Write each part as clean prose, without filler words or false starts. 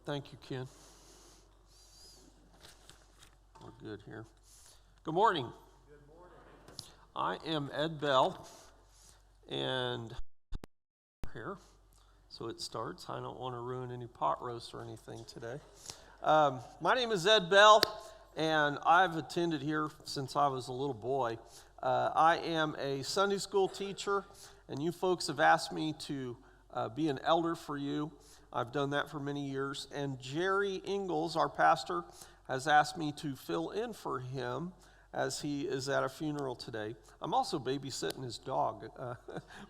Thank you, Ken. We're good here. Good morning. Good morning. I am Ed Bell, and here, so it starts. I don't want to ruin any pot roasts or anything today. My name is Ed Bell, and I've attended here since I was a little boy. I am a Sunday school teacher, and you folks have asked me to be an elder for you. I've done that for many years, and Jerry Ingalls, our pastor, has asked me to fill in for him as he is at a funeral today. I'm also babysitting his dog,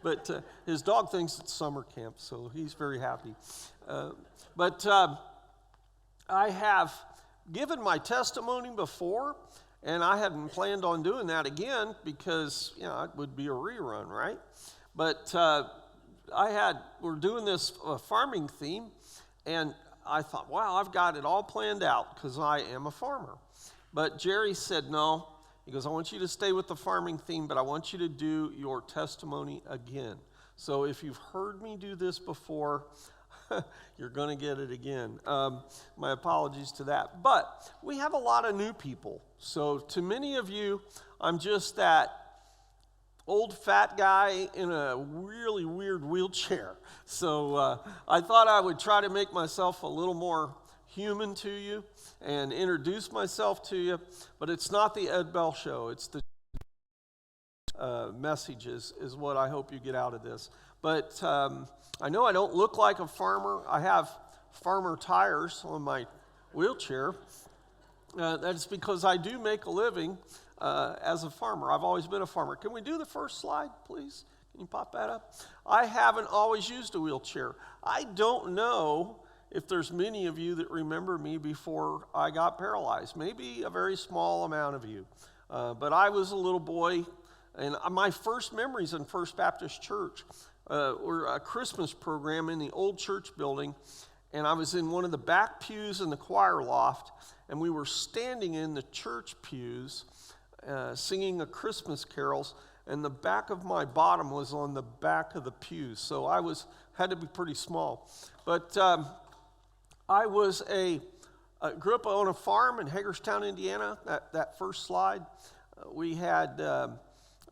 but his dog thinks it's summer camp, so he's very happy. But I have given my testimony before, and I hadn't planned on doing that again because, it would be a rerun, right? But we're doing this farming theme, and I thought, wow, I've got it all planned out because I am a farmer. But Jerry said, no. He goes, I want you to stay with the farming theme, but I want you to do your testimony again. So if you've heard me do this before, you're going to get it again. My apologies to that. But we have a lot of new people. So to many of you, I'm just that old fat guy in a really weird wheelchair. So I thought I would try to make myself a little more human to you and introduce myself to you. But it's not the Ed Bell Show. It's the messages is what I hope you get out of this. But I know I don't look like a farmer. I have farmer tires on my wheelchair. That's because I do make a living as a farmer. I've always been a farmer. Can we do the first slide, please? Can you pop that up? I haven't always used a wheelchair. I don't know if there's many of you that remember me before I got paralyzed. Maybe a very small amount of you. But I was a little boy, and my first memories in First Baptist Church were a Christmas program in the old church building, and I was in one of the back pews in the choir loft, and we were standing in the church pews singing the Christmas carols, and the back of my bottom was on the back of the pews, so I had to be pretty small. But I grew up on a farm in Hagerstown, Indiana. That first slide,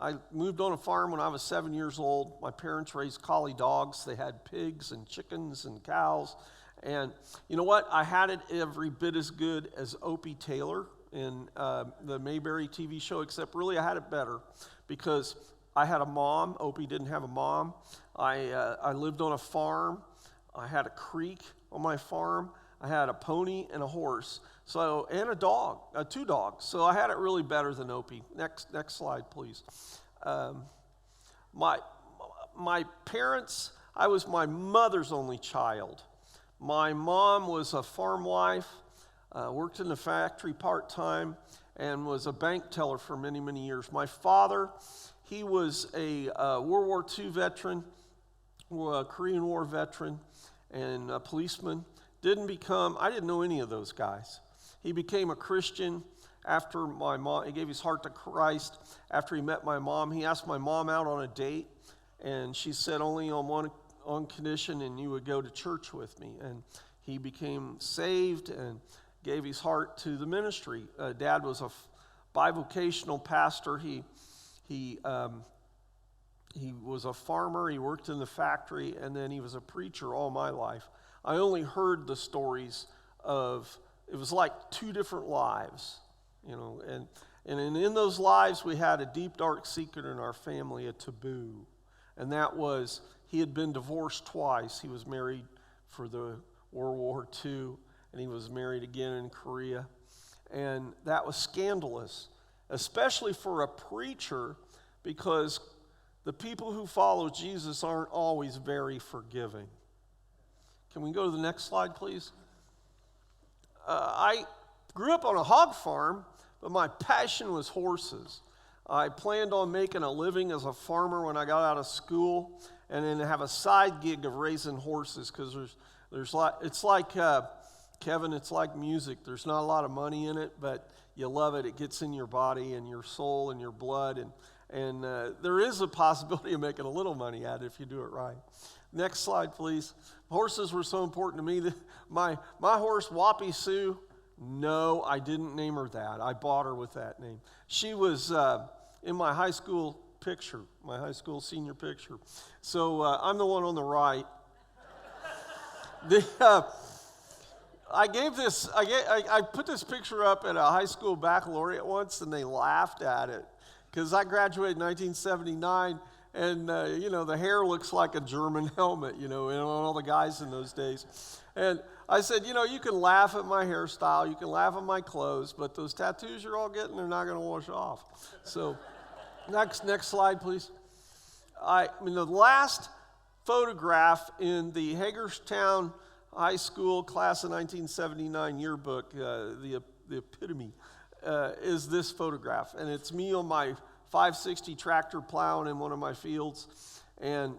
I moved on a farm when I was 7 years old. My parents raised collie dogs. They had pigs and chickens and cows. And you know what? I had it every bit as good as Opie Taylor in the Mayberry TV show, except really I had it better because I had a mom. Opie didn't have a mom. I lived on a farm. I had a creek on my farm. I had a pony and a horse, and a dog, 2 dogs. So I had it really better than Opie. Next slide, please. My parents, I was my mother's only child. My mom was a farm wife, worked in the factory part-time, and was a bank teller for many, many years. My father, he was a World War II veteran, a Korean War veteran, and a policeman. I didn't know any of those guys. He became a Christian after my mom, he gave his heart to Christ after he met my mom. He asked my mom out on a date, and she said only on condition, and you would go to church with me. And he became saved and gave his heart to the ministry. Dad was a bivocational pastor. He was a farmer. He worked in the factory, and then he was a preacher all my life. I only heard the stories it was like 2 different lives, and in those lives we had a deep, dark secret in our family, a taboo, and that was he had been divorced twice. He was married for the World War II, and he was married again in Korea, and that was scandalous, especially for a preacher, because the people who follow Jesus aren't always very forgiving. Can we go to the next slide, please? I grew up on a hog farm, but my passion was horses. I planned on making a living as a farmer when I got out of school, and then have a side gig of raising horses, because it's like Kevin, it's like music. There's not a lot of money in it, but you love it. It gets in your body and your soul and your blood, and there is a possibility of making a little money at it if you do it right. Next slide, please. Horses were so important to me. My horse, Whoppy Sue, no, I didn't name her that. I bought her with that name. She was in my high school picture, my high school senior picture. So I'm the one on the right. I put this picture up at a high school baccalaureate once, and they laughed at it because I graduated in 1979, and the hair looks like a German helmet, and all the guys in those days. And I said, you can laugh at my hairstyle, you can laugh at my clothes, but those tattoos you're all getting, they're not going to wash off. So, next slide, please. The last photograph in the Hagerstown High School class of 1979 yearbook, the epitome, is this photograph. And it's me on my 560 tractor plowing in one of my fields. And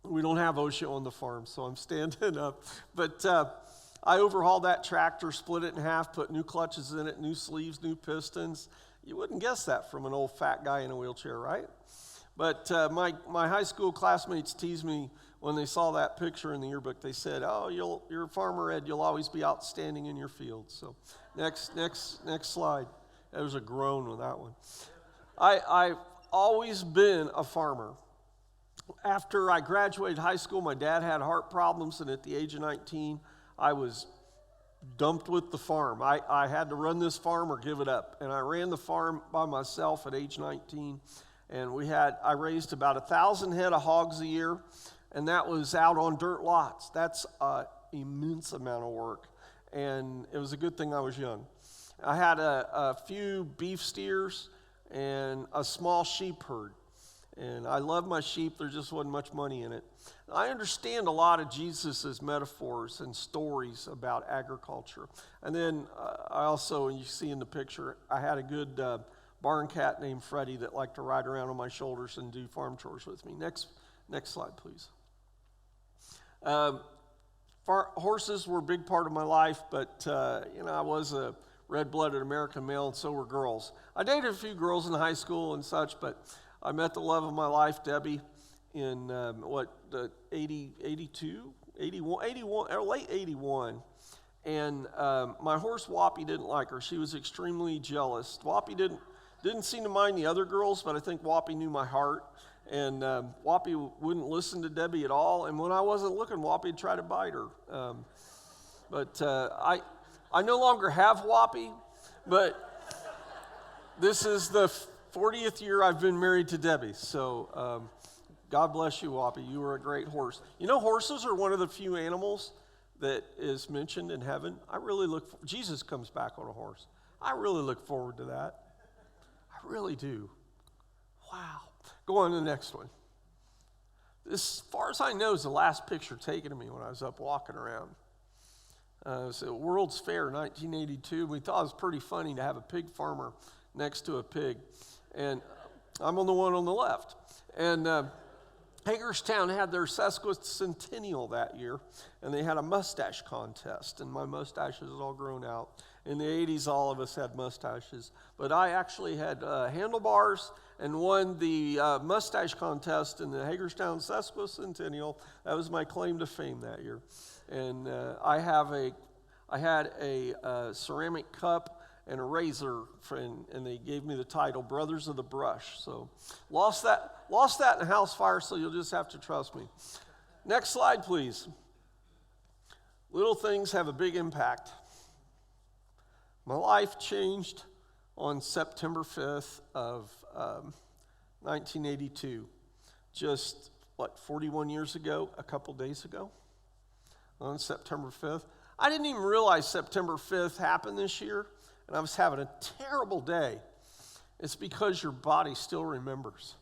we don't have OSHA on the farm, so I'm standing up. But I overhauled that tractor, split it in half, put new clutches in it, new sleeves, new pistons. You wouldn't guess that from an old fat guy in a wheelchair, right? But my high school classmates teased me when they saw that picture in the yearbook. They said, "Oh, you're a farmer, Ed. You'll always be outstanding in your field." So, next slide. There was a groan with that one. I've always been a farmer. After I graduated high school, my dad had heart problems, and at the age of 19, I was dumped with the farm. I had to run this farm or give it up, and I ran the farm by myself at age 19. And I raised about 1,000 head of hogs a year, and that was out on dirt lots. That's an immense amount of work, and it was a good thing I was young. I had a few beef steers and a small sheep herd, and I love my sheep. There just wasn't much money in it. I understand a lot of Jesus's metaphors and stories about agriculture. And then I also, and you see in the picture, I had a good barn cat named Freddie that liked to ride around on my shoulders and do farm chores with me. Next slide, please. Horses were a big part of my life, but I was a red-blooded American male, and so were girls. I dated a few girls in high school and such, but I met the love of my life, Debbie, in 82, 81, or late 81. And my horse, Whoppy, didn't like her. She was extremely jealous. Whoppy didn't seem to mind the other girls, but I think Whoppy knew my heart. And Whoppy wouldn't listen to Debbie at all. And when I wasn't looking, Whoppy would try to bite her. But I no longer have Whoppy, but this is the 40th year I've been married to Debbie. So God bless you, Whoppy. You were a great horse. Horses are one of the few animals that is mentioned in heaven. Jesus comes back on a horse. I really look forward to that. I really do. Wow. Go on to the next one. This, as far as I know, is the last picture taken of me when I was up walking around. It was at World's Fair 1982. We thought it was pretty funny to have a pig farmer next to a pig. And I'm on the one on the left. And Hagerstown had their sesquicentennial that year, and they had a mustache contest, and my mustaches was all grown out. In the 80s, all of us had mustaches, but I actually had handlebars and won the mustache contest in the Hagerstown sesquicentennial. That was my claim to fame that year. And I had a ceramic cup and a razor, and they gave me the title Brothers of the Brush. So lost that in a house fire, so you'll just have to trust me. Next slide, please. Little things have a big impact. My life changed on September 5th of 1982. Just, 41 years ago, a couple days ago, on September 5th. I didn't even realize September 5th happened this year, and I was having a terrible day. It's because your body still remembers,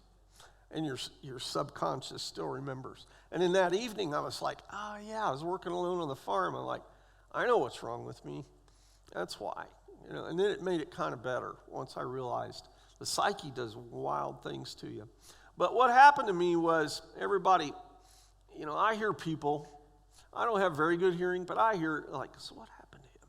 and your subconscious still remembers. And in that evening, I was like, oh yeah, I was working alone on the farm. I'm like, I know what's wrong with me. That's why. And then it made it kind of better once I realized the psyche does wild things to you. But what happened to me was everybody, I hear people, I don't have very good hearing, but I hear so what happened to him?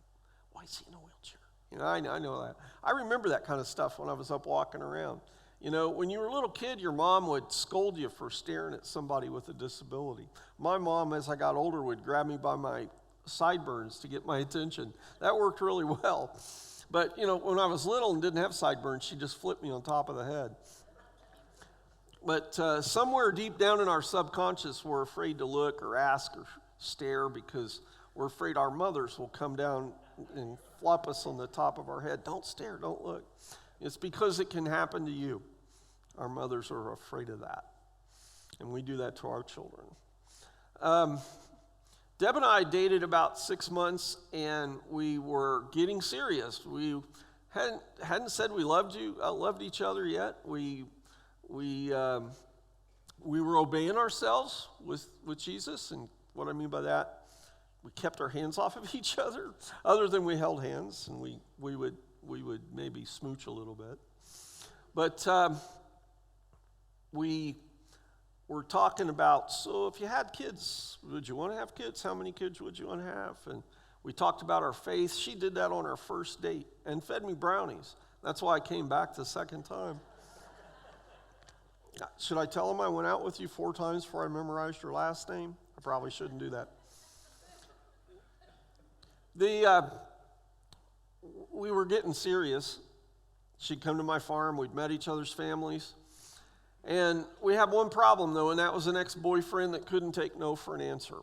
Why is he in a wheelchair? I know that. I remember that kind of stuff when I was up walking around. You know, when you were a little kid, your mom would scold you for staring at somebody with a disability. My mom, as I got older, would grab me by my sideburns to get my attention. That worked really well. But, you know, when I was little and didn't have sideburns, she just flipped me on top of the head. But somewhere deep down in our subconscious, we're afraid to look or ask or stare because we're afraid our mothers will come down and flop us on the top of our head. Don't stare, don't look. It's because it can happen to you. Our mothers are afraid of that. And we do that to our children. Deb and I dated about 6 months, and we were getting serious. We hadn't said we loved each other yet. We were obeying ourselves with Jesus, and what I mean by that, we kept our hands off of each other than we held hands, and we would maybe smooch a little bit. But we were talking about, so if you had kids, would you want to have kids? How many kids would you want to have? And we talked about our faith. She did that on our first date and fed me brownies. That's why I came back the second time. Should I tell them I went out with you 4 times before I memorized your last name? I probably shouldn't do that. We were getting serious. She'd come to my farm. We'd met each other's families. And we had one problem, though, and that was an ex-boyfriend that couldn't take no for an answer.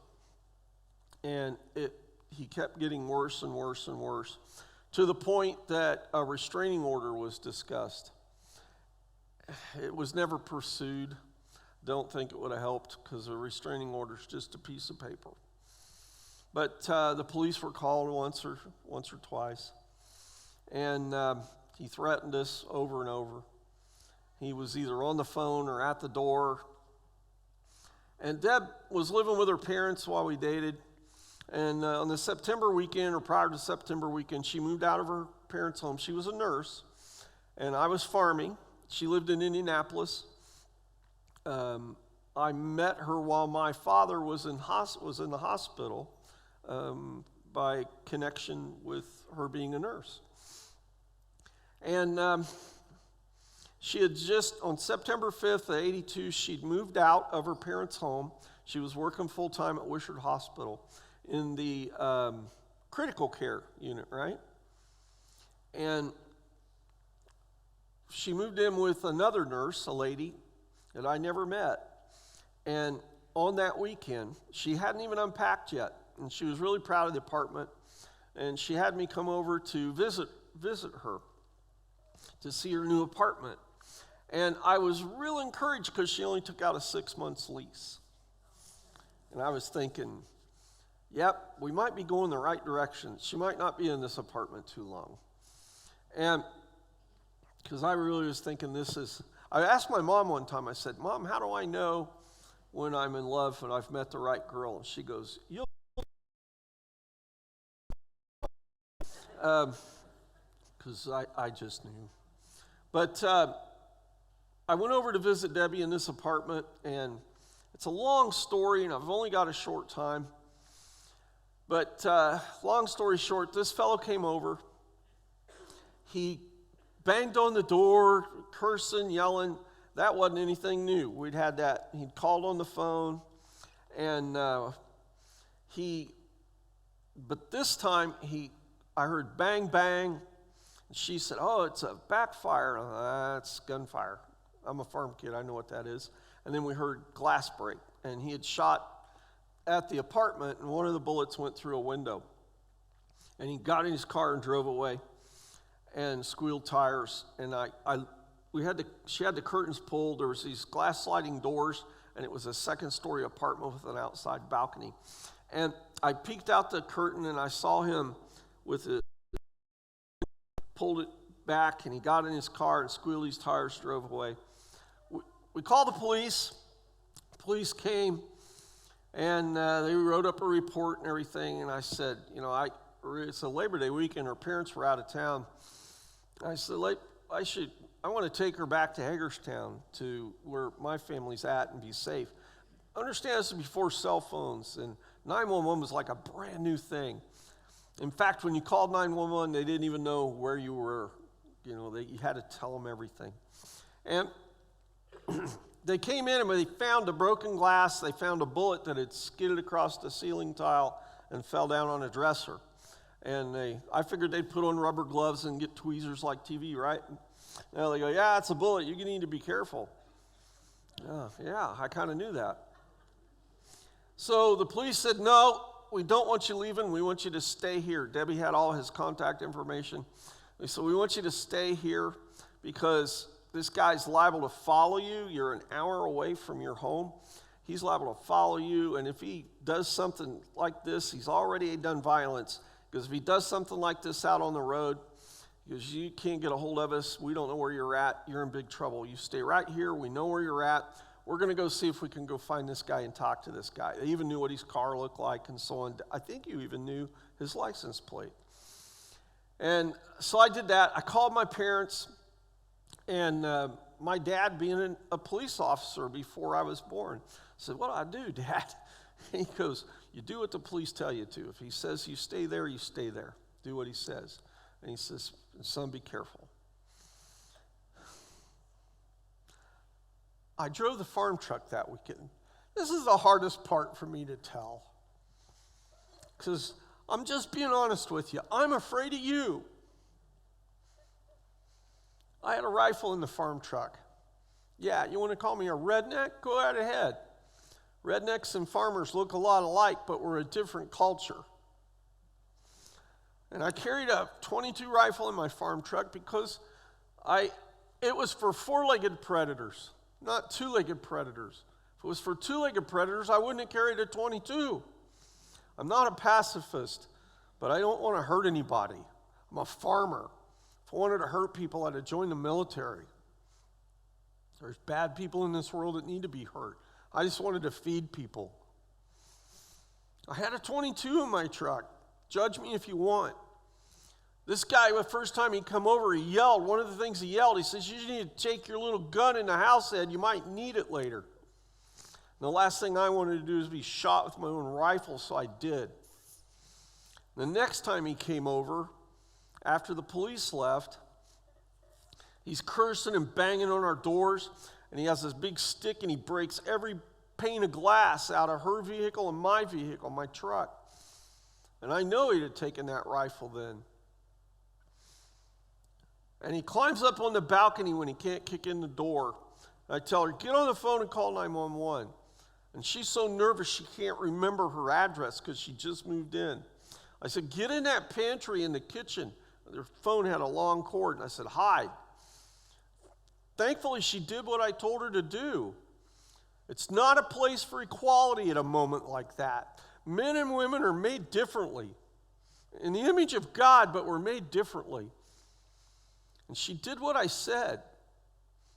And he kept getting worse and worse and worse, to the point that a restraining order was discussed. It was never pursued. Don't think it would have helped, because a restraining order is just a piece of paper. But the police were called once or twice, and he threatened us over and over. He was either on the phone or at the door. And Deb was living with her parents while we dated. And on the September weekend, or prior to September weekend, she moved out of her parents' home. She was a nurse, and I was farming. She lived in Indianapolis. I met her while my father was in the hospital by connection with her being a nurse. And she had just, on September 5th of 82, she'd moved out of her parents' home. She was working full-time at Wishart Hospital in the critical care unit, right? And she moved in with another nurse, a lady that I never met. And on that weekend, she hadn't even unpacked yet, and she was really proud of the apartment. And she had me come over to visit her, to see her new apartment. And I was real encouraged because she only took out a 6 months lease. And I was thinking, yep, we might be going the right direction. She might not be in this apartment too long. And because I really was thinking I asked my mom one time, I said, Mom, how do I know when I'm in love and I've met the right girl? And she goes, because I just knew. But I went over to visit Debbie in this apartment, and it's a long story, and I've only got a short time. But long story short, this fellow came over. He banged on the door, cursing, yelling. That wasn't anything new. We'd had that. He'd called on the phone, and but this time I heard bang, bang. And she said, oh, it's a backfire. That's gunfire. I'm a farm kid. I know what that is. And then we heard glass break. And he had shot at the apartment, and one of the bullets went through a window. And he got in his car and drove away and squealed tires. And she had the curtains pulled. There was these glass sliding doors, and it was a second-story apartment with an outside balcony. And I peeked out the curtain, and I saw him with it, pulled it back, and he got in his car and squealed his tires, drove away. We called the police. Police came, and they wrote up a report and everything. And I said, it's a Labor Day weekend. Her parents were out of town. I said, I want to take her back to Hagerstown, to where my family's at, and be safe. Understand, this is before cell phones, and 911 was like a brand new thing. In fact, when you called 911, they didn't even know where you were. You had to tell them everything. And they came in and they found a broken glass. They found a bullet that had skidded across the ceiling tile and fell down on a dresser. And I figured they'd put on rubber gloves and get tweezers like TV, right? Now they go, yeah, it's a bullet. You need to be careful. Yeah, I kind of knew that. So the police said, no, we don't want you leaving. We want you to stay here. Debbie had all his contact information. They said, we want you to stay here because this guy's liable to follow you. You're an hour away from your home. He's liable to follow you. And if he does something like this, he's already done violence. Because if he does something like this out on the road, because you can't get a hold of us, we don't know where you're at, you're in big trouble. You stay right here, we know where you're at. We're going to go see if we can go find this guy and talk to this guy. They even knew what his car looked like and so on. I think you even knew his license plate. And so I did that. I called my parents, and my dad, being a police officer before I was born, said, what do I do, Dad? And he goes, you do what the police tell you to. If he says you stay there, you stay there. Do what he says. And he says, son, be careful. I drove the farm truck that weekend. This is the hardest part for me to tell. Because I'm just being honest with you. I'm afraid of you. I had a rifle in the farm truck. Yeah, you want to call me a redneck? Go right ahead. Rednecks and farmers look a lot alike, but we're a different culture. And I carried a .22 rifle in my farm truck because it was for four-legged predators, not two-legged predators. If it was for two-legged predators, I wouldn't have carried a .22. I'm not a pacifist, but I don't want to hurt anybody. I'm a farmer. If I wanted to hurt people, I'd have joined the military. There's bad people in this world that need to be hurt. I just wanted to feed people. I had a .22 in my truck. Judge me if you want. This guy, the first time he come over, he yelled. One of the things he yelled, he says, you need to take your little gun in the house, Ed. You might need it later. And the last thing I wanted to do is be shot with my own rifle, so I did. The next time he came over, after the police left, he's cursing and banging on our doors, and he has this big stick, and he breaks every pane of glass out of her vehicle and my vehicle, my truck. And I know he'd have taken that rifle then. And he climbs up on the balcony when he can't kick in the door. I tell her, get on the phone and call 911. And she's so nervous she can't remember her address because she just moved in. I said, get in that pantry in the kitchen. Their phone had a long cord, and I said, hide. Thankfully, she did what I told her to do. It's not a place for equality at a moment like that. Men and women are made differently. In the image of God, but we're made differently. And she did what I said.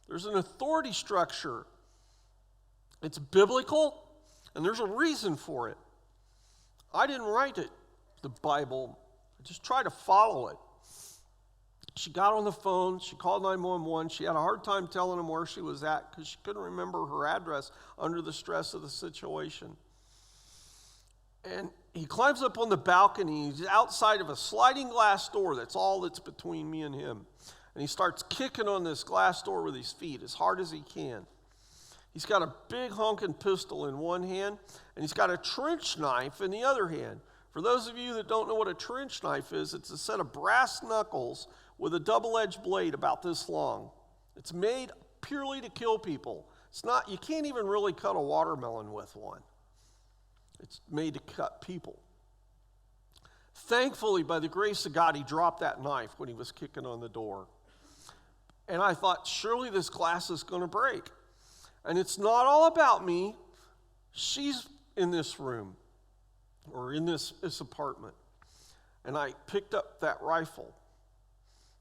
There's an authority structure. It's biblical, and there's a reason for it. I didn't write it, the Bible. I just tried to follow it. She got on the phone. She called 911. She had a hard time telling them where she was at because she couldn't remember her address under the stress of the situation. And he climbs up on the balcony. He's outside of a sliding glass door. That's all that's between me and him. And he starts kicking on this glass door with his feet as hard as he can. He's got a big honking pistol in one hand, and he's got a trench knife in the other hand. For those of you that don't know what a trench knife is, it's a set of brass knuckles with a double-edged blade about this long. It's made purely to kill people. It's not, you can't even really cut a watermelon with one. It's made to cut people. Thankfully, by the grace of God, he dropped that knife when he was kicking on the door. And I thought, surely this glass is going to break. And it's not all about me. She's in this room or in this apartment. And I picked up that rifle.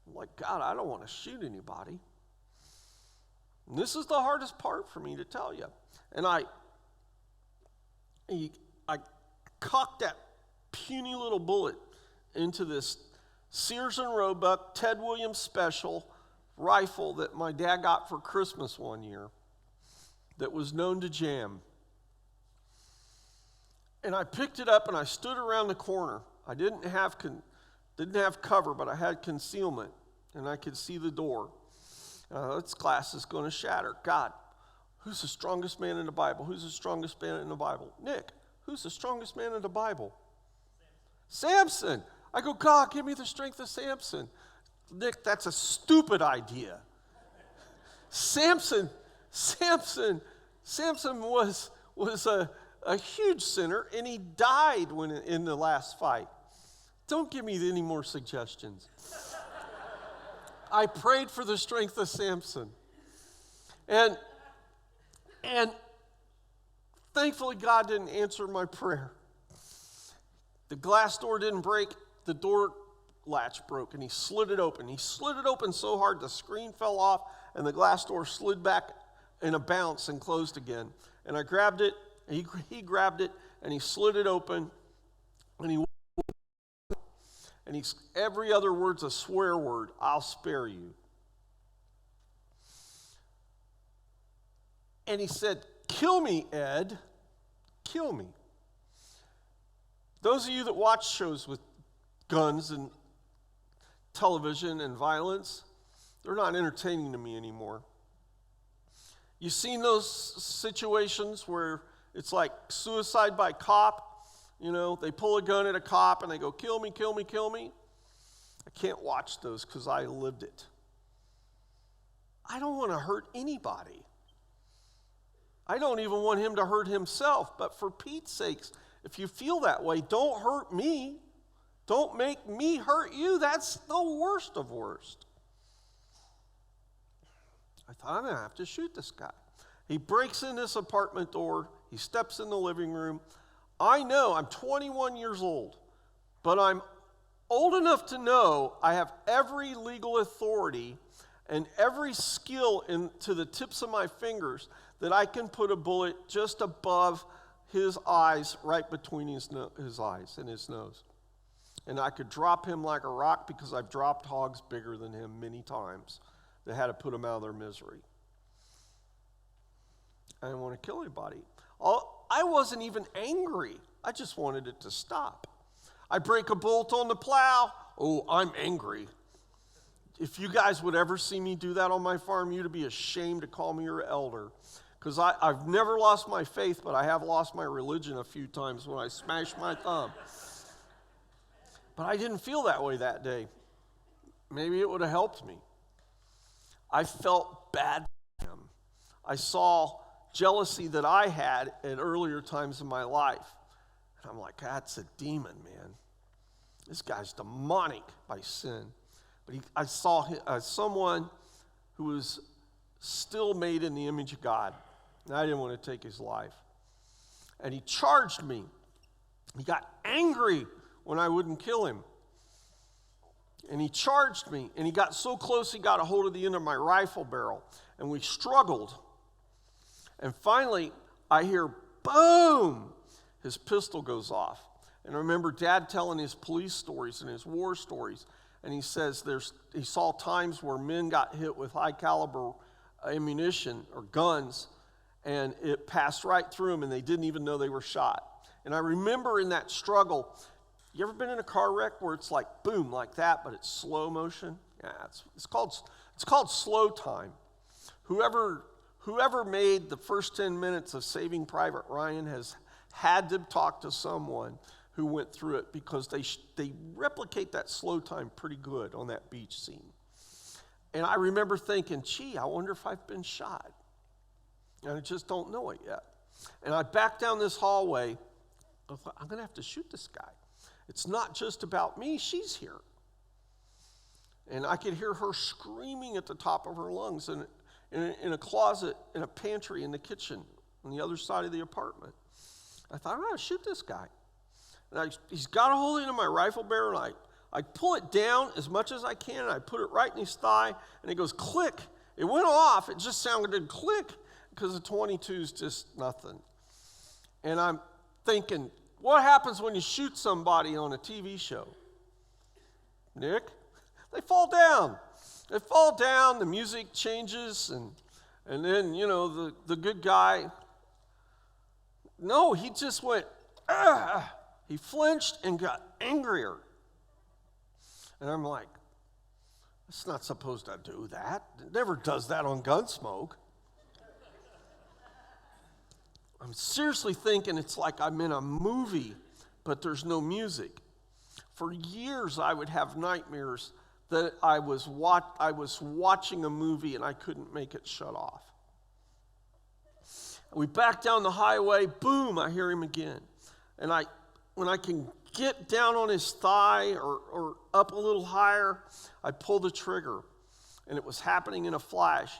I'm like, God, I don't want to shoot anybody. And this is the hardest part for me to tell you. And I cocked that puny little bullet into this Sears and Roebuck Ted Williams special rifle that my dad got for Christmas one year that was known to jam. And I picked it up and I stood around the corner. I didn't have cover, but I had concealment, and I could see the door. This glass is going to shatter. God, who's the strongest man in the Bible? Who's the strongest man in the Bible? Nick, who's the strongest man in the Bible? Samson. I go, God, give me the strength of Samson. Nick, that's a stupid idea. Samson was a huge sinner, and he died in the last fight. Don't give me any more suggestions. I prayed for the strength of Samson. And thankfully, God didn't answer my prayer. The glass door didn't break. The door latch broke, and he slid it open. He slid it open so hard the screen fell off, and the glass door slid back in a bounce and closed again. And I grabbed it, and he grabbed it, and he slid it open, and every other word's a swear word. I'll spare you. And he said, kill me, Ed. Kill me. Those of you that watch shows with guns and television and violence, they're not entertaining to me anymore. You've seen those situations where it's like suicide by cop. You know, they pull a gun at a cop and they go, kill me, kill me, kill me. I can't watch those because I lived it. I don't want to hurt anybody. I don't even want him to hurt himself. But for Pete's sakes, if you feel that way, don't hurt me. Don't make me hurt you. That's the worst of worst. I thought, I'm going to have to shoot this guy. He breaks in this apartment door. He steps in the living room. I know I'm 21 years old, but I'm old enough to know I have every legal authority and every skill into the tips of my fingers that I can put a bullet just above his eyes, right between his eyes and his nose. And I could drop him like a rock because I've dropped hogs bigger than him many times that had to put them out of their misery. I didn't want to kill anybody. I wasn't even angry. I just wanted it to stop. I break a bolt on the plow. Oh, I'm angry. If you guys would ever see me do that on my farm, you'd be ashamed to call me your elder. Because I've never lost my faith, but I have lost my religion a few times when I smashed my thumb. But I didn't feel that way that day. Maybe it would have helped me. I felt bad for him. I saw jealousy that I had at earlier times in my life. And I'm like, that's a demon, man. This guy's demonic by sin. But I saw someone who was still made in the image of God. And I didn't want to take his life. And he charged me. He got angry when I wouldn't kill him. And he charged me. And he got so close, he got a hold of the end of my rifle barrel. And we struggled. And finally, I hear, boom, his pistol goes off. And I remember Dad telling his police stories and his war stories. And he says he saw times where men got hit with high caliber ammunition or guns, and it passed right through them, and they didn't even know they were shot. And I remember in that struggle, you ever been in a car wreck where it's like boom, like that, but it's slow motion? Yeah, it's called slow time. Whoever made the first 10 minutes of Saving Private Ryan has had to talk to someone who went through it, because they replicate that slow time pretty good on that beach scene. And I remember thinking, gee, I wonder if I've been shot. And I just don't know it yet. And I backed down this hallway. I thought, I'm going to have to shoot this guy. It's not just about me. She's here. And I could hear her screaming at the top of her lungs in a closet, in a pantry, in the kitchen, on the other side of the apartment. I thought, I'm going to shoot this guy. And he's got a hold into my rifle barrel, and I pull it down as much as I can, and I put it right in his thigh, and it goes click. It went off. It just sounded click, because the 22 is just nothing. And I'm thinking, what happens when you shoot somebody on a TV show? Nick? They fall down. They fall down, the music changes, and then, the good guy, no, he just went, ah. He flinched and got angrier. And I'm like, It's not supposed to do that. It never does that on Gunsmoke. I'm seriously thinking it's like I'm in a movie, but there's no music. For years, I would have nightmares that I was watching a movie and I couldn't make it shut off. We back down the highway, boom, I hear him again. And when I can get down on his thigh or up a little higher, I pull the trigger. And it was happening in a flash.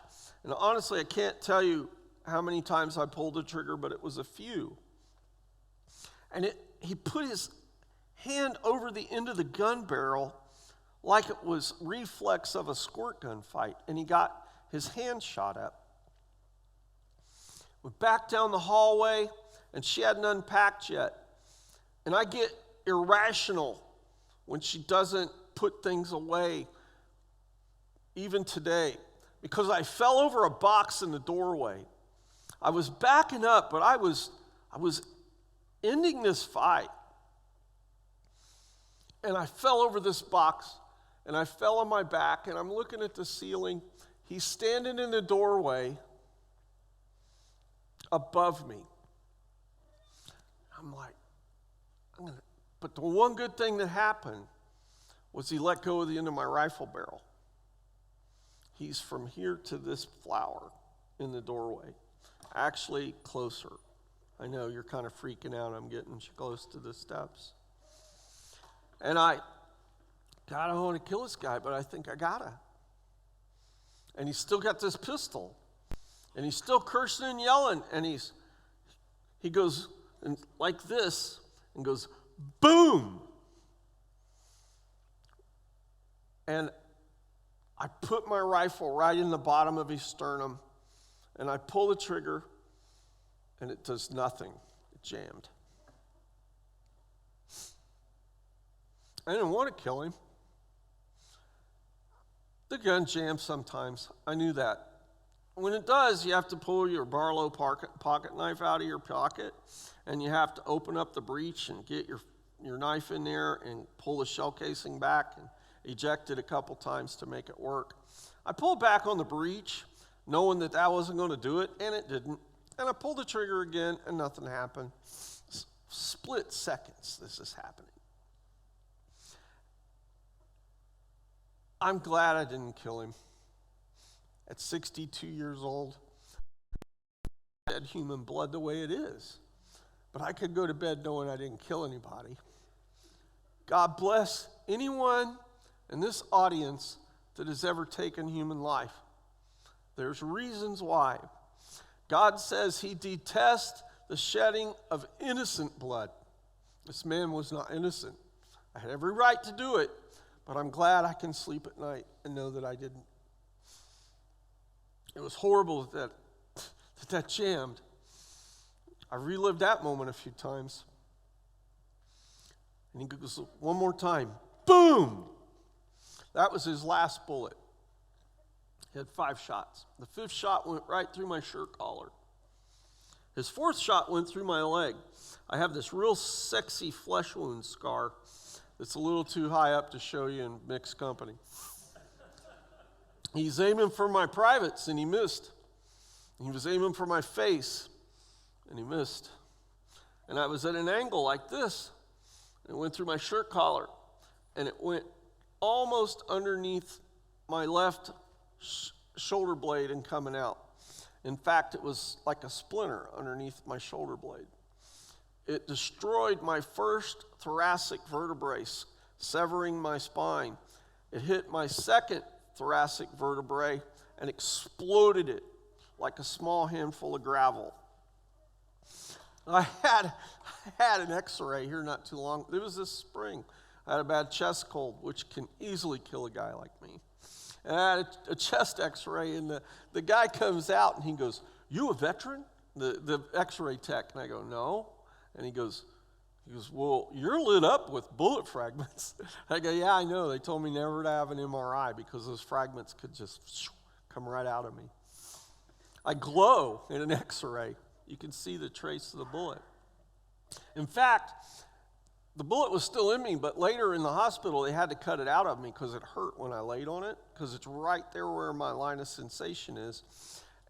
And honestly, I can't tell you how many times I pulled the trigger, but it was a few. And he put his hand over the end of the gun barrel like it was reflex of a squirt gun fight, and he got his hand shot up. We back down the hallway, and she hadn't unpacked yet. And I get irrational when she doesn't put things away, even today, because I fell over a box in the doorway. I was backing up, but I was ending this fight. And I fell over this box, and I fell on my back, and I'm looking at the ceiling. He's standing in the doorway above me. I'm like, but the one good thing that happened was he let go of the end of my rifle barrel. He's from here to this flower in the doorway. Actually, closer. I know you're kind of freaking out. I'm getting close to the steps. And God, I don't want to kill this guy, but I think I gotta. And he's still got this pistol. And he's still cursing and yelling. And he goes like this and goes, boom! And I put my rifle right in the bottom of his sternum, and I pull the trigger, and it does nothing. It jammed. I didn't want to kill him. The gun jams sometimes. I knew that. When it does, you have to pull your Barlow pocket knife out of your pocket, and you have to open up the breech and get your knife in there and pull the shell casing back and eject it a couple times to make it work. I pulled back on the breech, knowing that wasn't going to do it, and it didn't. And I pulled the trigger again, and nothing happened. Split seconds, this is happening. I'm glad I didn't kill him. At 62 years old, I had human blood the way it is. But I could go to bed knowing I didn't kill anybody. God bless anyone in this audience that has ever taken human life. There's reasons why. God says he detests the shedding of innocent blood. This man was not innocent. I had every right to do it, but I'm glad I can sleep at night and know that I didn't. It was horrible that jammed. I relived that moment a few times. And he goes one more time. Boom! That was his last bullet. He had 5 shots. The 5th shot went right through my shirt collar. His 4th shot went through my leg. I have this real sexy flesh wound scar that's a little too high up to show you in mixed company. He's aiming for my privates, and he missed. He was aiming for my face, and he missed. And I was at an angle like this. It went through my shirt collar, and it went almost underneath my left shoulder blade and coming out. In fact, it was like a splinter underneath my shoulder blade. It destroyed my first thoracic vertebrae, severing my spine. It hit my second thoracic vertebrae and exploded it like a small handful of gravel. I had an x-ray here not too long. It was this spring. I had a bad chest cold, which can easily kill a guy like me. And I had a chest x-ray, and the guy comes out, and he goes, "You a veteran?" The x-ray tech. And I go, "No." And he goes, "Well, you're lit up with bullet fragments." I go, "Yeah, I know. They told me never to have an MRI because those fragments could just come right out of me." I glow in an x-ray. You can see the trace of the bullet. In fact, the bullet was still in me, but later in the hospital, they had to cut it out of me because it hurt when I laid on it, because it's right there where my line of sensation is.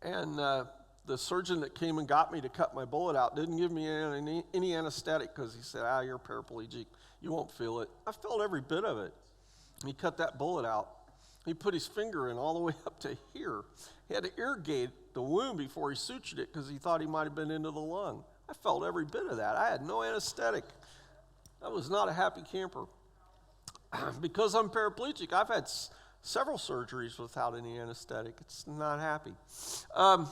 And the surgeon that came and got me to cut my bullet out didn't give me any anesthetic because he said, you're paraplegic. You won't feel it. I felt every bit of it. He cut that bullet out. He put his finger in all the way up to here. He had to irrigate the wound before he sutured it because he thought he might have been into the lung. I felt every bit of that. I had no anesthetic. I was not a happy camper. Because I'm paraplegic, I've had several surgeries without any anesthetic. It's not happy. But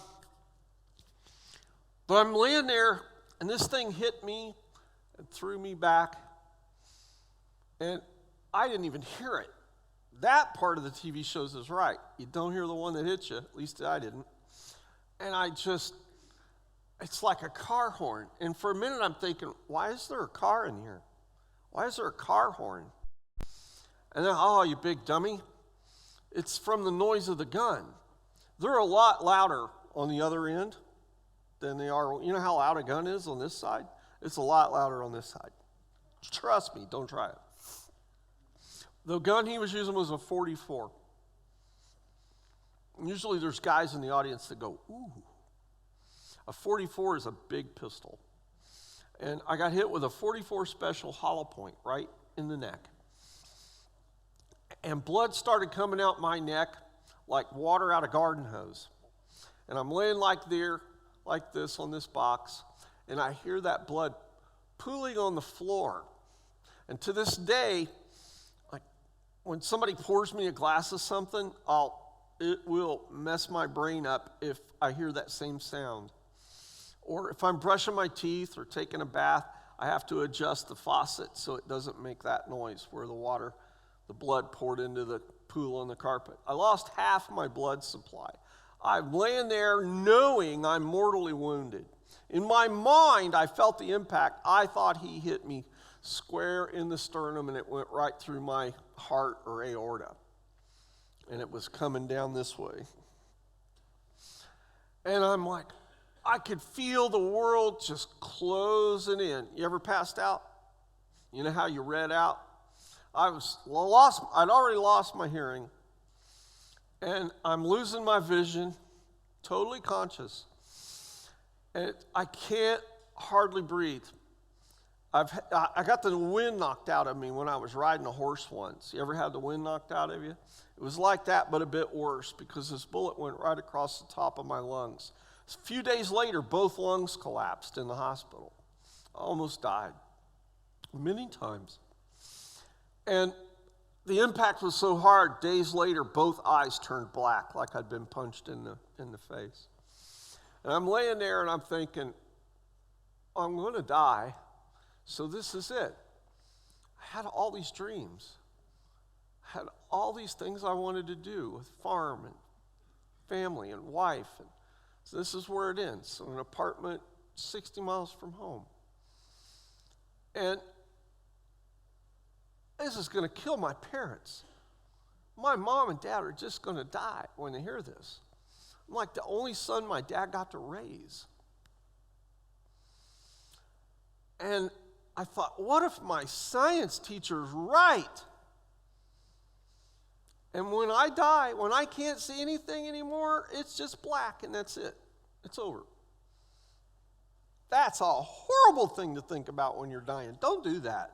I'm laying there, and this thing hit me and threw me back, and I didn't even hear it. That part of the TV shows is right. You don't hear the one that hits you. At least I didn't. And it's like a car horn. And for a minute I'm thinking, why is there a car in here? Why is there a car horn? And then, you big dummy. It's from the noise of the gun. They're a lot louder on the other end than they are. You know how loud a gun is on this side? It's a lot louder on this side. Trust me, don't try it. The gun he was using was a .44. Usually there's guys in the audience that go, ooh. A .44 is a big pistol. And I got hit with a .44 special hollow point right in the neck. And blood started coming out my neck like water out a garden hose. And I'm laying like this on this box, and I hear that blood pooling on the floor. And to this day, like when somebody pours me a glass of something, it will mess my brain up if I hear that same sound. Or if I'm brushing my teeth or taking a bath, I have to adjust the faucet so it doesn't make that noise where the blood poured into the pool on the carpet. I lost half my blood supply. I'm laying there knowing I'm mortally wounded. In my mind, I felt the impact. I thought he hit me square in the sternum, and it went right through my heart or aorta. And it was coming down this way. And I'm like, I could feel the world just closing in. You ever passed out? You know how you read out? I'd already lost my hearing. And I'm losing my vision, totally conscious. And I can't hardly breathe. I got the wind knocked out of me when I was riding a horse once. You ever had the wind knocked out of you? It was like that, but a bit worse, because this bullet went right across the top of my lungs. A few days later, both lungs collapsed in the hospital. I almost died many times. And the impact was so hard, days later, both eyes turned black, like I'd been punched in the face. And I'm laying there and I'm thinking, I'm going to die, so this is it. I had all these dreams. I had all these things I wanted to do with farm and family and wife. And so this is where it ends, an apartment 60 miles from home. And this is going to kill my parents. My mom and dad are just going to die when they hear this. I'm like the only son my dad got to raise. And I thought, what if my science teacher's right? And when I die, when I can't see anything anymore, it's just black and that's it. It's over. That's a horrible thing to think about when you're dying. Don't do that.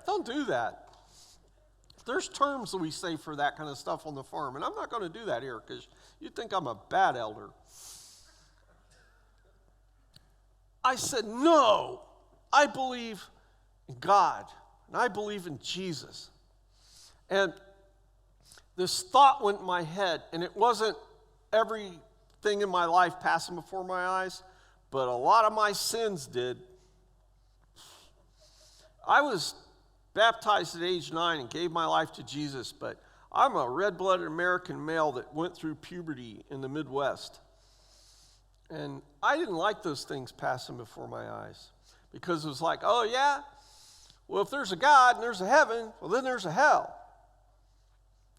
Don't do that. There's terms that we say for that kind of stuff on the farm, and I'm not going to do that here because you think I'm a bad elder. I said, no, I believe in God, and I believe in Jesus. And this thought went in my head, and it wasn't everything in my life passing before my eyes, but a lot of my sins did. I was baptized at age 9 and gave my life to Jesus, but I'm a red-blooded American male that went through puberty in the Midwest. And I didn't like those things passing before my eyes because it was like, oh yeah, well if there's a God and there's a heaven, well then there's a hell.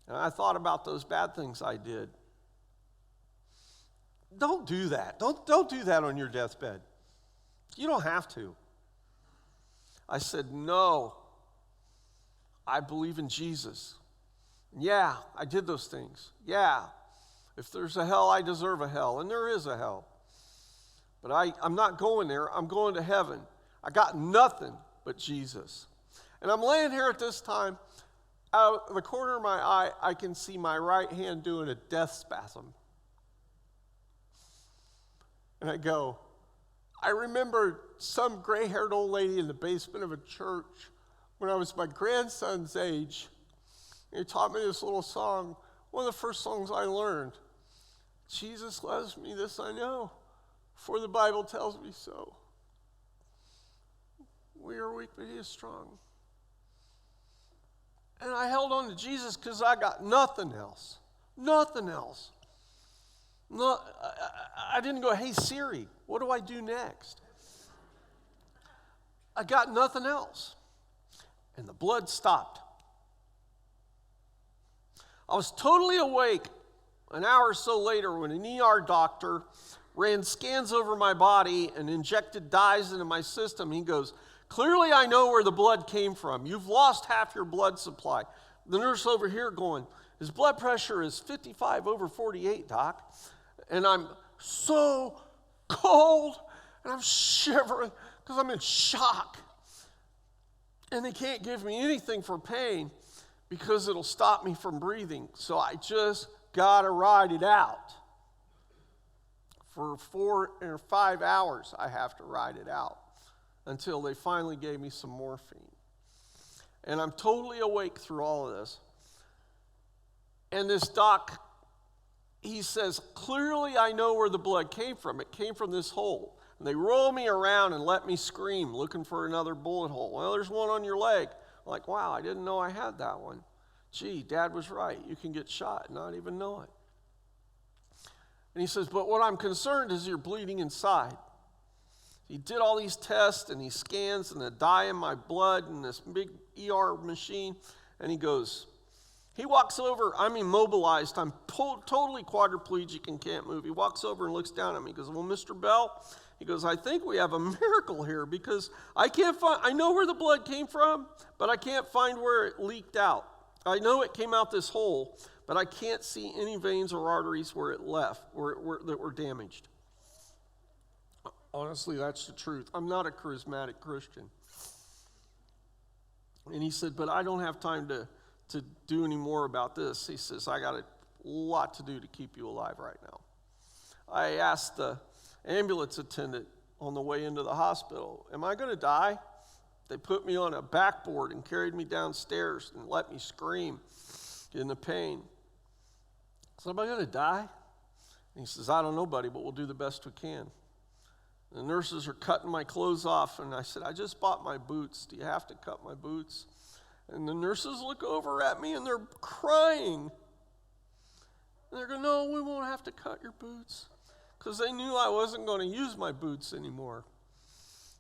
And I thought about those bad things I did. Don't do that. Don't do that on your deathbed. You don't have to. I said, no, I believe in Jesus. Yeah, I did those things. Yeah, if there's a hell, I deserve a hell, and there is a hell. But I'm not going there. I'm going to heaven. I got nothing but Jesus. And I'm laying here at this time. Out of the corner of my eye, I can see my right hand doing a death spasm. And I go, I remember some gray-haired old lady in the basement of a church when I was my grandson's age. And he taught me this little song, one of the first songs I learned. Jesus loves me, this I know, for the Bible tells me so. We are weak, but he is strong. And I held on to Jesus because I got nothing else. Nothing else. No, I didn't go, hey, Siri, what do I do next? I got nothing else. And the blood stopped. I was totally awake an hour or so later when an ER doctor ran scans over my body and injected dyes into my system. He goes, clearly I know where the blood came from. You've lost half your blood supply. The nurse over here going, his blood pressure is 55/48, doc. And I'm so cold and I'm shivering because I'm in shock. And they can't give me anything for pain because it'll stop me from breathing. So I just got to ride it out. For 4 or 5 hours, I have to ride it out until they finally gave me some morphine. And I'm totally awake through all of this. And this doc, he says, clearly I know where the blood came from. It came from this hole. And they roll me around and let me scream, looking for another bullet hole. Well, there's one on your leg. I'm like, wow, I didn't know I had that one. Gee, Dad was right. You can get shot and not even know it. And he says, but what I'm concerned is you're bleeding inside. He did all these tests and these scans and the dye in my blood and this big ER machine. And he goes, he walks over, I'm immobilized, I'm totally quadriplegic and can't move. He walks over and looks down at me. He goes, well, Mr. Bell, he goes, I think we have a miracle here because I know where the blood came from, but I can't find where it leaked out. I know it came out this hole, but I can't see any veins or arteries where it left, that were damaged. Honestly, that's the truth. I'm not a charismatic Christian. And he said, but I don't have time to do any more about this. He says, I got a lot to do to keep you alive right now. I asked the ambulance attendant on the way into the hospital, am I going to die? They put me on a backboard and carried me downstairs and let me scream in the pain. I said, am I going to die? And he says, I don't know, buddy, but we'll do the best we can. The nurses are cutting my clothes off, and I said, I just bought my boots. Do you have to cut my boots? And the nurses look over at me, and they're crying. And they're going, no, we won't have to cut your boots. Because they knew I wasn't going to use my boots anymore.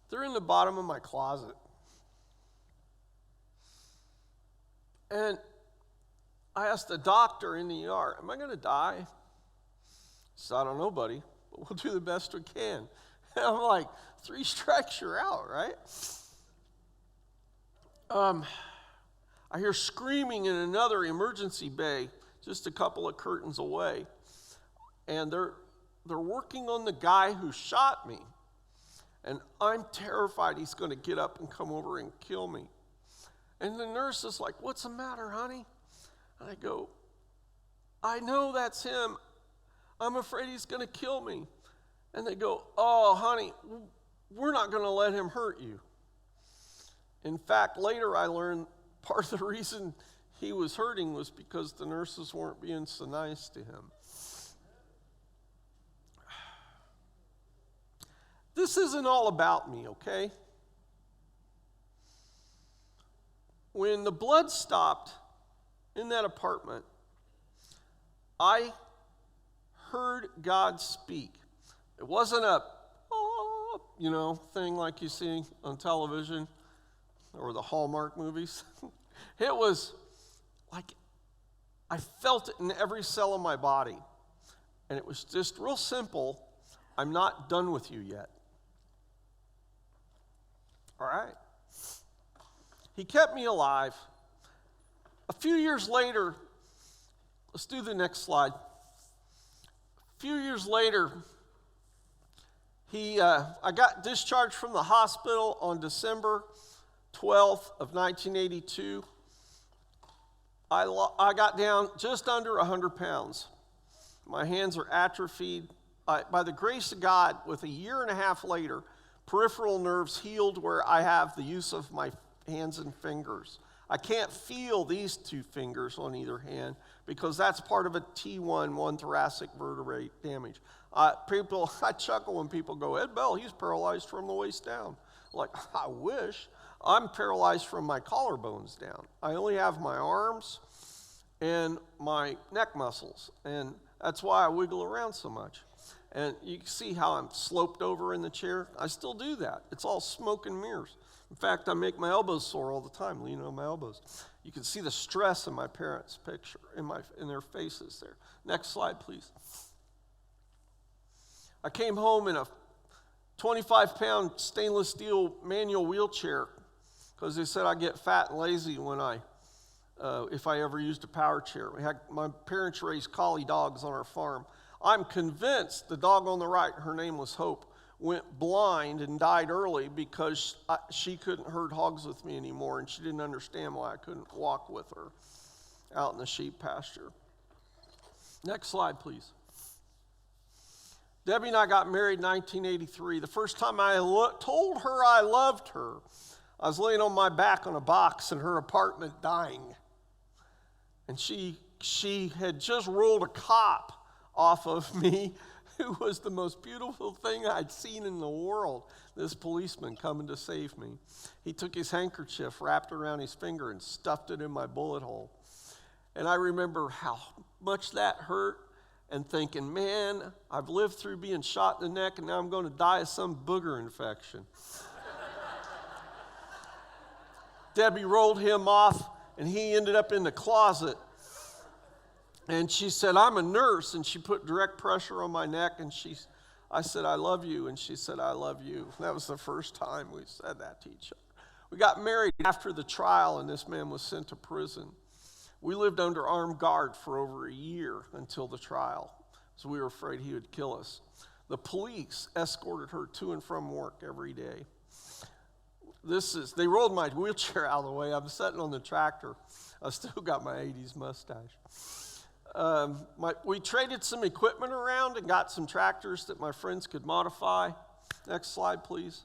They're in the bottom of my closet. And I asked the doctor in the ER, am I going to die? He said, I don't know, buddy, but we'll do the best we can. And I'm like, 3 strikes, you're out, right? I hear screaming in another emergency bay just a couple of curtains away. And they're working on the guy who shot me. And I'm terrified he's going to get up and come over and kill me. And the nurse is like, what's the matter, honey? And I go, I know that's him. I'm afraid he's going to kill me. And they go, oh, honey, we're not going to let him hurt you. In fact, later I learned part of the reason he was hurting was because the nurses weren't being so nice to him. This isn't all about me, okay? When the blood stopped in that apartment, I heard God speak. It wasn't a, thing like you see on television or the Hallmark movies. It was like I felt it in every cell of my body. And it was just real simple. I'm not done with you yet. All right. He kept me alive. A few years later, let's do the next slide. A few years later, I got discharged from the hospital on December 12th of 1982. I got down just under 100 pounds. My hands are atrophied. By the grace of God, with a year and a half later, peripheral nerves healed where I have the use of my hands and fingers. I can't feel these two fingers on either hand because that's part of a T1, one thoracic vertebrae damage. I chuckle when people go, Ed Bell, he's paralyzed from the waist down. Like, I wish. I'm paralyzed from my collarbones down. I only have my arms and my neck muscles, and that's why I wiggle around so much. And you can see how I'm sloped over in the chair. I still do that. It's all smoke and mirrors. In fact, I make my elbows sore all the time, leaning on my elbows. You can see the stress in my parents' picture, in their faces there. Next slide, please. I came home in a 25-pound stainless steel manual wheelchair because they said I get fat and lazy when if I ever used a power chair. My parents raised collie dogs on our farm. I'm convinced the dog on the right, her name was Hope, went blind and died early because she couldn't herd hogs with me anymore, and she didn't understand why I couldn't walk with her out in the sheep pasture. Next slide, please. Debbie and I got married in 1983. The first time I told her I loved her, I was laying on my back on a box in her apartment dying. And she had just rolled a cop off of me, who was the most beautiful thing I'd seen in the world, this policeman coming to save me. He took his handkerchief, wrapped around his finger, and stuffed it in my bullet hole. And I remember how much that hurt and thinking, man, I've lived through being shot in the neck, and now I'm going to die of some booger infection. Debbie rolled him off, and he ended up in the closet. And she said, I'm a nurse, and she put direct pressure on my neck, and I said, I love you, and she said, I love you. That was the first time we said that to each other. We got married after the trial, and this man was sent to prison. We lived under armed guard for over a year until the trial, so we were afraid he would kill us. The police escorted her to and from work every day. They rolled my wheelchair out of the way. I'm sitting on the tractor. I still got my 80s mustache. We traded some equipment around and got some tractors that my friends could modify. Next slide, please.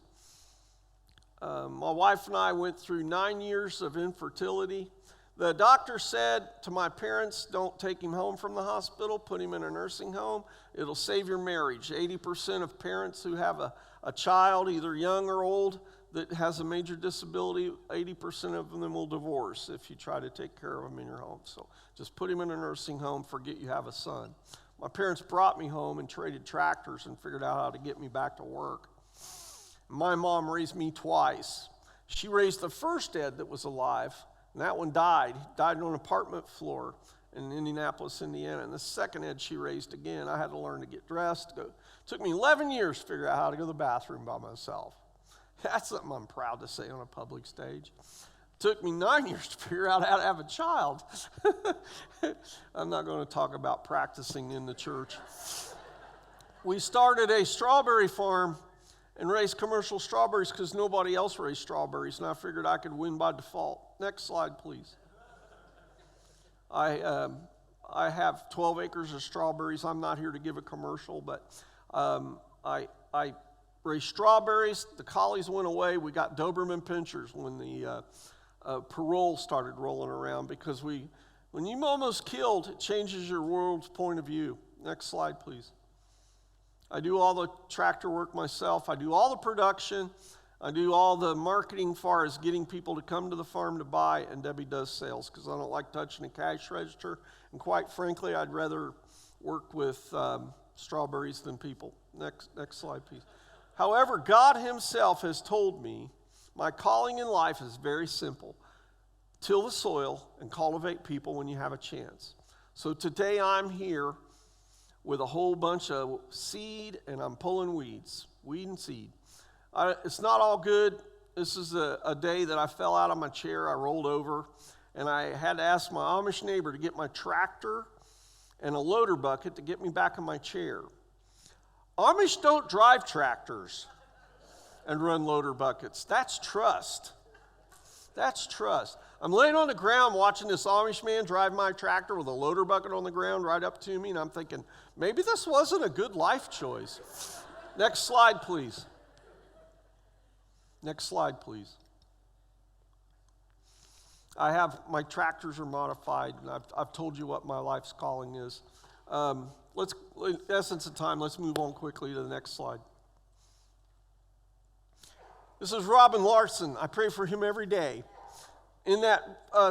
My wife and I went through 9 years of infertility. The doctor said to my parents, don't take him home from the hospital, put him in a nursing home. It'll save your marriage. 80% of parents who have a child, either young or old, that has a major disability, 80% of them will divorce if you try to take care of them in your home. So just put him in a nursing home, forget you have a son. My parents brought me home and traded tractors and figured out how to get me back to work. My mom raised me twice. She raised the first Ed that was alive, and that one died on an apartment floor in Indianapolis, Indiana. And the second Ed she raised again, I had to learn to get dressed. It took me 11 years to figure out how to go to the bathroom by myself. That's something I'm proud to say on a public stage. It took me 9 years to figure out how to have a child. I'm not going to talk about practicing in the church. We started a strawberry farm and raised commercial strawberries because nobody else raised strawberries, and I figured I could win by default. Next slide, please. I have 12 acres of strawberries. I'm not here to give a commercial, but I raised strawberries. The collies went away. We got Doberman pinchers when the parole started rolling around because when you almost killed, it changes your world's point of view. Next slide, please. I do all the tractor work myself. I do all the production. I do all the marketing as far as getting people to come to the farm to buy, and Debbie does sales because I don't like touching a cash register. And quite frankly, I'd rather work with strawberries than people. Next slide, please. However, God himself has told me my calling in life is very simple. Till the soil and cultivate people when you have a chance. So today I'm here with a whole bunch of seed, and I'm pulling weeds, weed and seed. It's not all good. This is a day that I fell out of my chair. I rolled over, and I had to ask my Amish neighbor to get my tractor and a loader bucket to get me back in my chair. Amish don't drive tractors and run loader buckets. That's trust. That's trust. I'm laying on the ground watching this Amish man drive my tractor with a loader bucket on the ground right up to me, and I'm thinking, maybe this wasn't a good life choice. Next slide, please. Next slide, please. My tractors are modified, and I've told you what my life's calling is. In essence of time, let's move on quickly to the next slide. This is Robin Larson. I pray for him every day. In that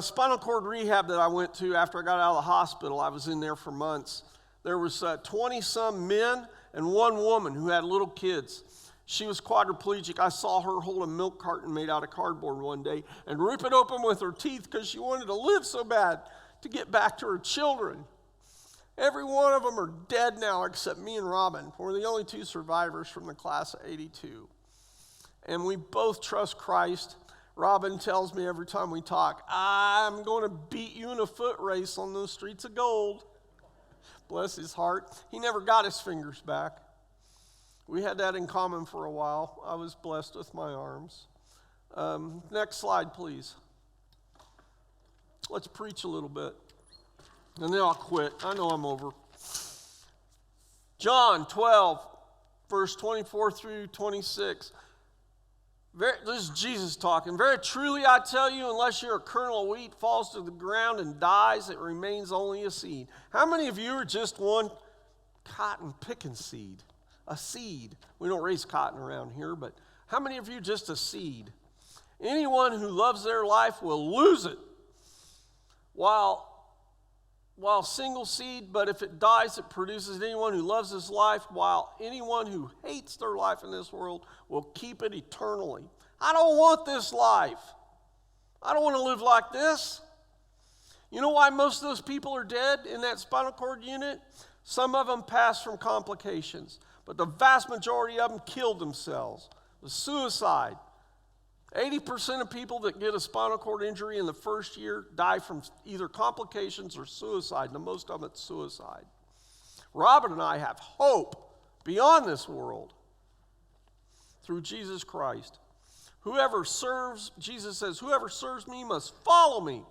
spinal cord rehab that I went to after I got out of the hospital, I was in there for months. There was 20-some men and one woman who had little kids. She was quadriplegic. I saw her hold a milk carton made out of cardboard one day and rip it open with her teeth because she wanted to live so bad to get back to her children. Every one of them are dead now except me and Robin. We're the only two survivors from the class of 82. And we both trust Christ. Robin tells me every time we talk, I'm going to beat you in a foot race on those streets of gold. Bless his heart. He never got his fingers back. We had that in common for a while. I was blessed with my arms. Next slide, please. Let's preach a little bit. And then I'll quit. I know I'm over. John 12, verse 24 through 26. This is Jesus talking. Very truly I tell you, unless your kernel of wheat falls to the ground and dies, it remains only a seed. How many of you are just one cotton picking seed? A seed. We don't raise cotton around here, but how many of you just a seed? Anyone who loves their life will lose it. While single seed, but if it dies, it produces anyone who loves his life, while anyone who hates their life in this world will keep it eternally. I don't want this life. I don't want to live like this. You know why most of those people are dead in that spinal cord unit? Some of them passed from complications, but the vast majority of them killed themselves. It was suicide. 80% of people that get a spinal cord injury in the first year die from either complications or suicide, and most of them it's suicide. Robin and I have hope beyond this world through Jesus Christ. Jesus says, whoever serves me must follow me.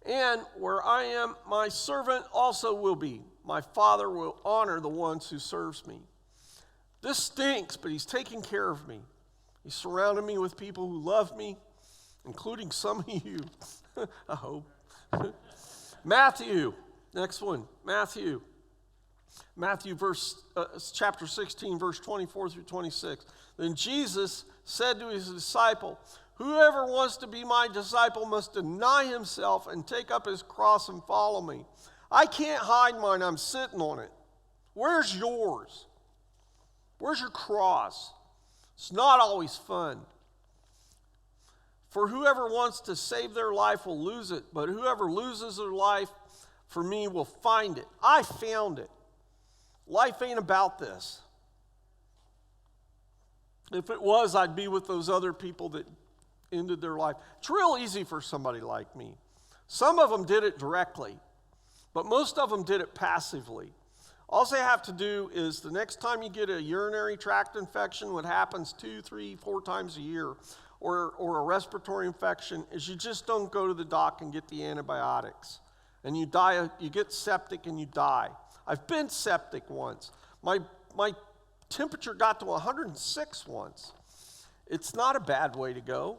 And where I am, my servant also will be. My Father will honor the ones who serves me. This stinks, but he's taking care of me. He surrounded me with people who love me, including some of you, I hope. Matthew, next one, Matthew chapter 16, verse 24 through 26. Then Jesus said to his disciple, whoever wants to be my disciple must deny himself and take up his cross and follow me. I can't hide mine, I'm sitting on it. Where's yours? Where's your cross? It's not always fun. For whoever wants to save their life will lose it, but whoever loses their life for me will find it. I found it. Life ain't about this. If it was, I'd be with those other people that ended their life. It's real easy for somebody like me. Some of them did it directly, but most of them did it passively. All they have to do is the next time you get a urinary tract infection, what happens 2, 3, 4 times a year, or a respiratory infection, is you just don't go to the doc and get the antibiotics. And you die, you get septic and you die. I've been septic once. My temperature got to 106 once. It's not a bad way to go.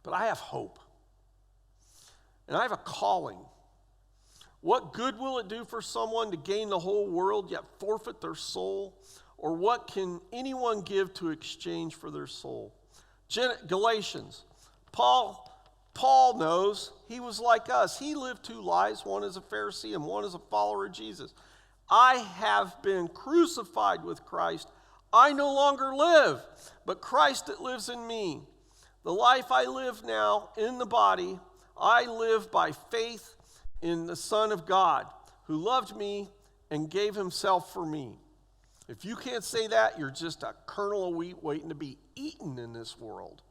But I have hope. And I have a calling. What good will it do for someone to gain the whole world yet forfeit their soul? Or what can anyone give to exchange for their soul? Galatians. Paul knows. He was like us. He lived 2 lives. One as a Pharisee and one as a follower of Jesus. I have been crucified with Christ. I no longer live, but Christ that lives in me. The life I live now in the body, I live by faith in the Son of God, who loved me and gave himself for me. If you can't say that, you're just a kernel of wheat waiting to be eaten in this world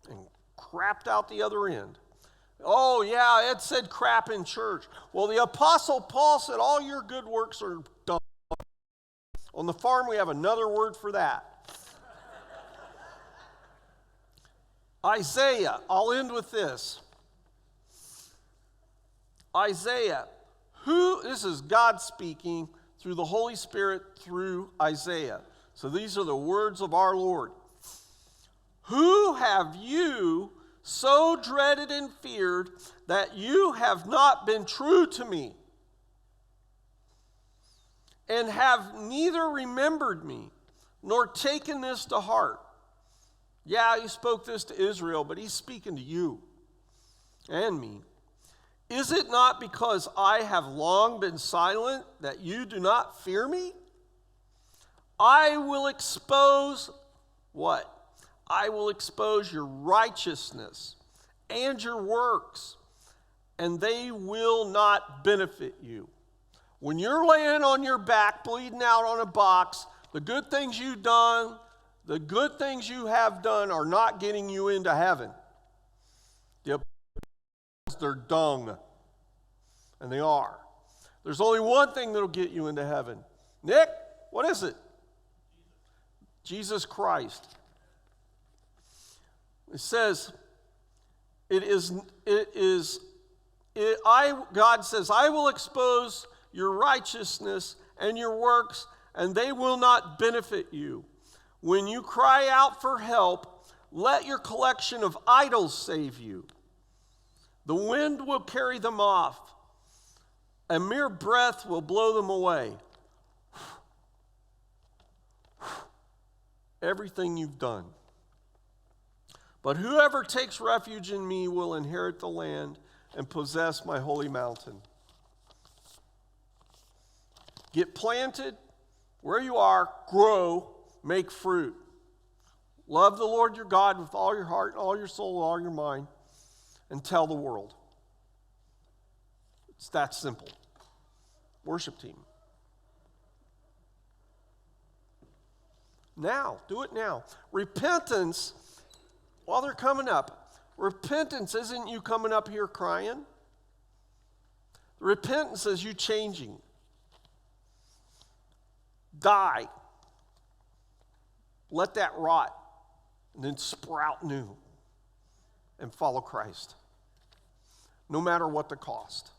and crapped out the other end. Oh, yeah, Ed said crap in church. Well, the Apostle Paul said all your good works are done. On the farm, we have another word for that. Isaiah, I'll end with this. Isaiah, this is God speaking through the Holy Spirit through Isaiah. So these are the words of our Lord. Who have you so dreaded and feared that you have not been true to me, and have neither remembered me nor taken this to heart? Yeah, he spoke this to Israel, but he's speaking to you and me. Is it not because I have long been silent that you do not fear me? I will expose what? I will expose your righteousness and your works, and they will not benefit you. When you're laying on your back, bleeding out on a box, the good things you've done, the good things you have done are not getting you into heaven. They're dung. And they are. There's only one thing that'll get you into heaven. Nick, what is it? Jesus Christ. It says, God says, I will expose your righteousness and your works, and they will not benefit you. When you cry out for help, let your collection of idols save you. The wind will carry them off. A mere breath will blow them away. Everything you've done. But whoever takes refuge in me will inherit the land and possess my holy mountain. Get planted where you are, grow, make fruit. Love the Lord your God with all your heart, all your soul, all your mind, and tell the world. It's that simple. Worship team. Now, do it now. Repentance, while they're coming up, repentance isn't you coming up here crying. Repentance is you changing. Die. Let that rot, and then sprout new and follow Christ, no matter what the cost.